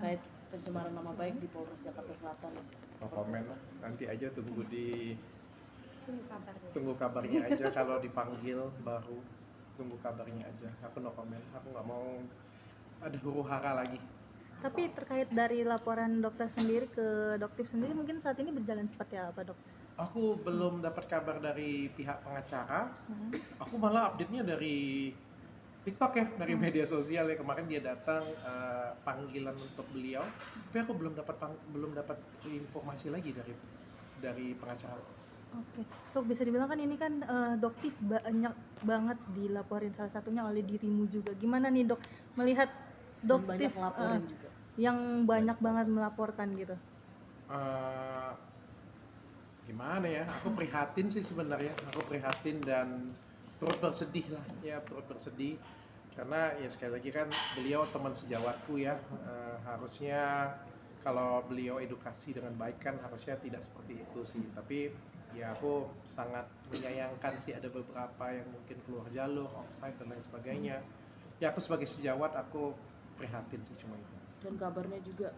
terkait pencemaran nama baik di Polres Jakarta Selatan. No comment lah, nanti aja tunggu Tunggu kabarnya aja kalau dipanggil baru tunggu kabarnya aja. Aku no comment, aku nggak mau ada huru hara lagi. Tapi terkait dari laporan dokter sendiri ke Doktif sendiri mungkin saat ini berjalan seperti apa, Dok? Aku belum dapat kabar dari pihak pengacara. Aku malah update-nya dari TikTok ya, dari media sosial ya. Kemarin dia datang panggilan untuk beliau, tapi aku belum dapat informasi lagi dari pengacara. Oke, Dok, bisa dibilang kan ini kan Doktif banyak banget dilaporin, salah satunya oleh dirimu juga. Gimana nih, Dok, melihat Doktif banyak laporan juga yang banyak banget melaporkan gitu? Gimana ya, aku prihatin sih sebenarnya, aku prihatin dan turut bersedih lah ya, turut bersedih karena ya sekali lagi kan beliau teman sejawatku ya. Harusnya kalau beliau edukasi dengan baik kan harusnya tidak seperti itu sih, tapi ya aku sangat menyayangkan sih ada beberapa yang mungkin keluar jalur, offside dan lain sebagainya. Ya aku sebagai sejawat aku prihatin sih, cuma itu. dan kabarnya juga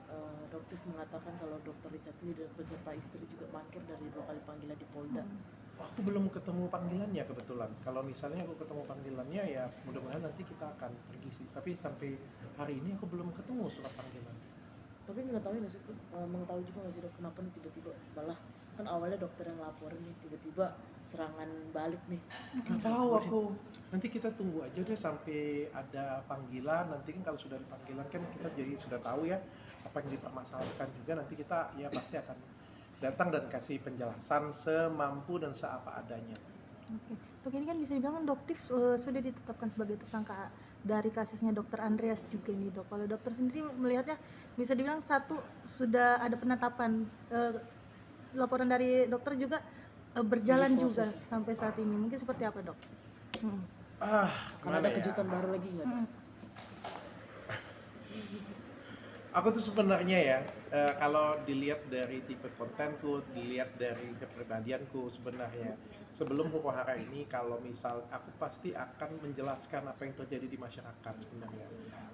Doktif mengatakan kalau Dr. Richard Lee dan beserta istri juga mangkir dari 2 kali panggilan di Polda. Aku belum ketemu panggilannya kebetulan. Kalau misalnya aku ketemu panggilannya ya mudah-mudahan nanti kita akan pergi sih. Tapi sampai hari ini aku belum ketemu surat panggilan. Tapi mengetahui nggak sih, mengetahui juga nggak sih, Dok, kenapa nih tiba-tiba malah kan awalnya dokter yang laporin nih tiba-tiba serangan balik nih. Gak tahu aku. Nanti kita tunggu aja deh sampai ada panggilan. Nanti kan kalau sudah ada panggilan kan kita jadi sudah tahu ya apa yang dipermasalahkan juga. Nanti kita ya pasti akan datang dan kasih penjelasan semampu dan seapa adanya. Oke, Dok, ini kan bisa dibilang kan Doktif sudah ditetapkan sebagai tersangka dari kasusnya Dokter Andreas juga nih, Dok. Kalau dokter sendiri melihatnya bisa dibilang satu sudah ada penetapan, laporan dari dokter juga berjalan juga sampai saat ini. Mungkin seperti apa, Dok? Akan ada kejutan baru lagi nggak, Dok? Aku tuh sebenarnya ya, kalau dilihat dari tipe kontenku, dilihat dari kepribadianku sebenarnya, sebelum huru hara ini, kalau misal aku pasti akan menjelaskan apa yang terjadi di masyarakat sebenarnya.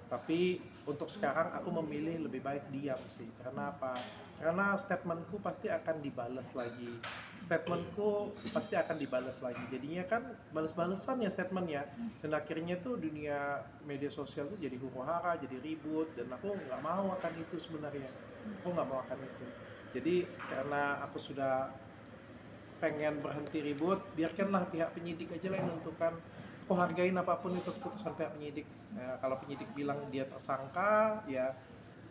Tapi untuk sekarang aku memilih lebih baik diam sih. Karena apa? Karena statementku pasti akan dibalas lagi. Jadinya kan balas-balesan ya statementnya. Dan akhirnya tuh dunia media sosial tuh jadi huru hara, jadi ribut. Dan aku nggak mau akan itu sebenarnya. Jadi karena aku sudah pengen berhenti ribut, biarkanlah pihak penyidik aja lah yang menentukan. Aku hargain apapun itu keputusan pihak penyidik. Kalau penyidik bilang dia tersangka, ya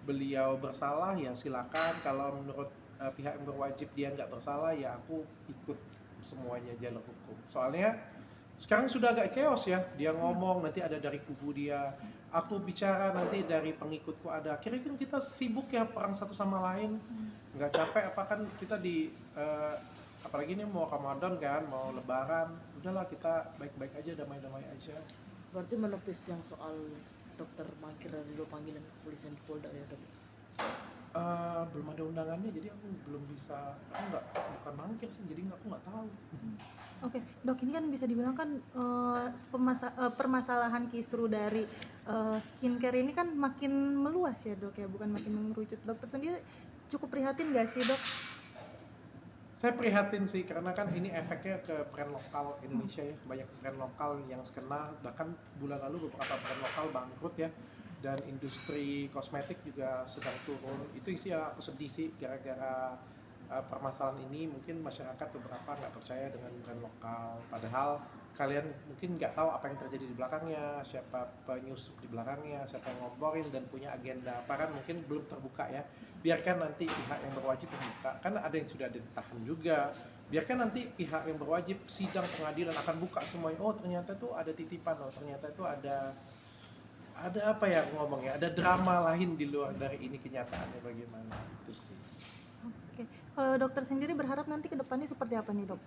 beliau bersalah, ya silakan. Kalau menurut pihak yang berwajib dia nggak bersalah, ya aku ikut semuanya jalur hukum. Soalnya sekarang sudah agak chaos ya, dia ngomong nanti ada dari kubu dia, aku bicara nanti dari pengikutku ada. Akhirnya kan kita sibuk ya perang satu sama lain, nggak capek apa kan kita apalagi ini mau Ramadan kan, mau Lebaran, udahlah kita baik-baik aja, damai-damai aja. Berarti menepis yang soal dokter mangkir dari 2 panggilan kepolisian di Polda ya, Dok? Belum ada undangannya, jadi aku belum bisa, bukan mangkir sih, jadi aku nggak tahu. Oke, Dok, ini kan bisa dibilang kan permasalahan kisru dari skincare ini kan makin meluas ya, Dok ya, bukan makin mengerucut. Dokter sendiri cukup prihatin nggak sih, Dok? Saya prihatin sih karena kan ini efeknya ke brand lokal Indonesia ya, banyak brand lokal yang kena, bahkan bulan lalu beberapa brand lokal bangkrut ya, dan industri kosmetik juga sedang turun. Itu sih ya aku sedih sih gara-gara permasalahan ini. Mungkin masyarakat beberapa nggak percaya dengan brand lokal, padahal kalian mungkin nggak tahu apa yang terjadi di belakangnya, siapa penyusup di belakangnya, siapa yang ngomporin dan punya agenda apa, kan mungkin belum terbuka ya. Biarkan nanti pihak yang berwajib membuka, kan ada yang sudah ditahan juga. Biarkan nanti pihak yang berwajib sidang pengadilan akan buka semuanya. Oh ternyata tuh ada titipan, oh ternyata tuh ada apa ya aku ngomongnya, ada drama lain di luar dari ini, kenyataannya bagaimana itu sih. Oke, kalau dokter sendiri berharap nanti ke depannya seperti apa nih, Dok?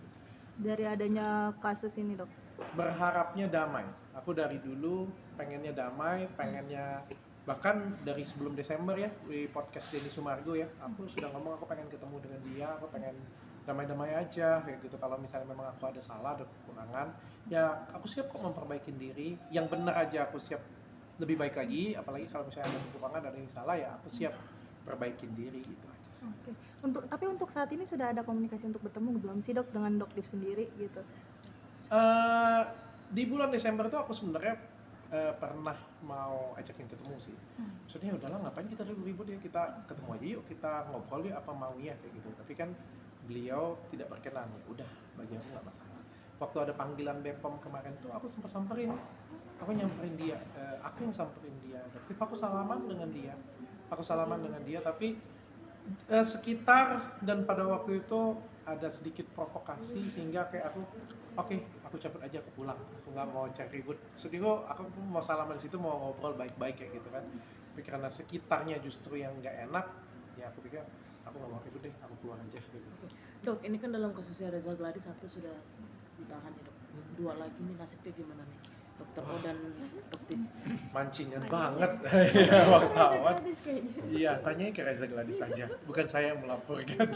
Dari adanya kasus ini, Dok? Berharapnya damai. Aku dari dulu pengennya damai, pengennya bahkan dari sebelum Desember ya di podcast Denny Sumargo ya, aku sudah ngomong aku pengen ketemu dengan dia, aku pengen damai-damai aja kayak gitu. Kalau misalnya memang aku ada salah, ada kekurangan, ya aku siap kok memperbaiki diri. Yang benar aja aku siap lebih baik lagi, apalagi kalau misalnya ada kekurangan, ada yang salah, ya aku siap perbaikin diri, gitu aja sih. Oke. Tapi untuk saat ini sudah ada komunikasi untuk bertemu belum sih dok dengan Doktif sendiri gitu? Di bulan Desember tuh aku sebenarnya pernah mau ajakin ketemu sih. Maksudnya udahlah, ngapain kita ribut-ribut ya, kita ketemu aja yuk, kita ngobrol yuk apa maunya kayak gitu. Tapi kan beliau tidak berkenan, ya udah, bagi aku nggak masalah. Waktu ada panggilan BPOM kemarin tuh aku sempat samperin, aku nyamperin dia, aku yang samperin dia. Tapi aku salaman dengan dia, tapi sekitar dan pada waktu itu ada sedikit provokasi sehingga kayak oke, aku cabut aja, aku pulang, aku nggak mau cari ribut. Sedih aku mau salaman di situ, mau ngobrol baik-baik kayak gitu kan. Tapi karena sekitarnya justru yang nggak enak, ya aku pikir aku nggak mau ribut deh, aku keluar aja gitu. Dok, ini kan dalam kasusnya Reza Gladys, satu sudah ditahan ya dok, dua lagi nih nasibnya gimana nih, Dokter O dan Doktif? Mancingan banget ya wartawan. Iya, tanya ke Reza Gladys saja, bukan saya yang melaporkan.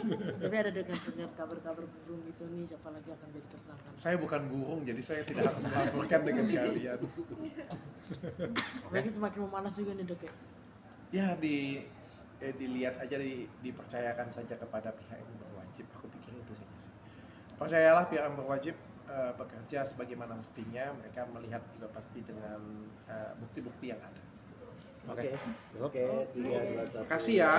Tapi ada dengan kabar-kabar burung itu nih, siapa lagi akan jadi tersangka? Saya bukan burung, jadi saya tidak harus melaporkan dengan kalian. Berarti semakin memanas juga nih dok ya? Ya dilihat aja, dipercayakan saja kepada pihak yang berwajib. Aku pikir itu saja sih. Percayalah pihak yang berwajib bekerja sebagaimana mestinya. Mereka melihat juga pasti dengan bukti-bukti yang ada. Oke, 3, 2, 1. Terima kasih ya.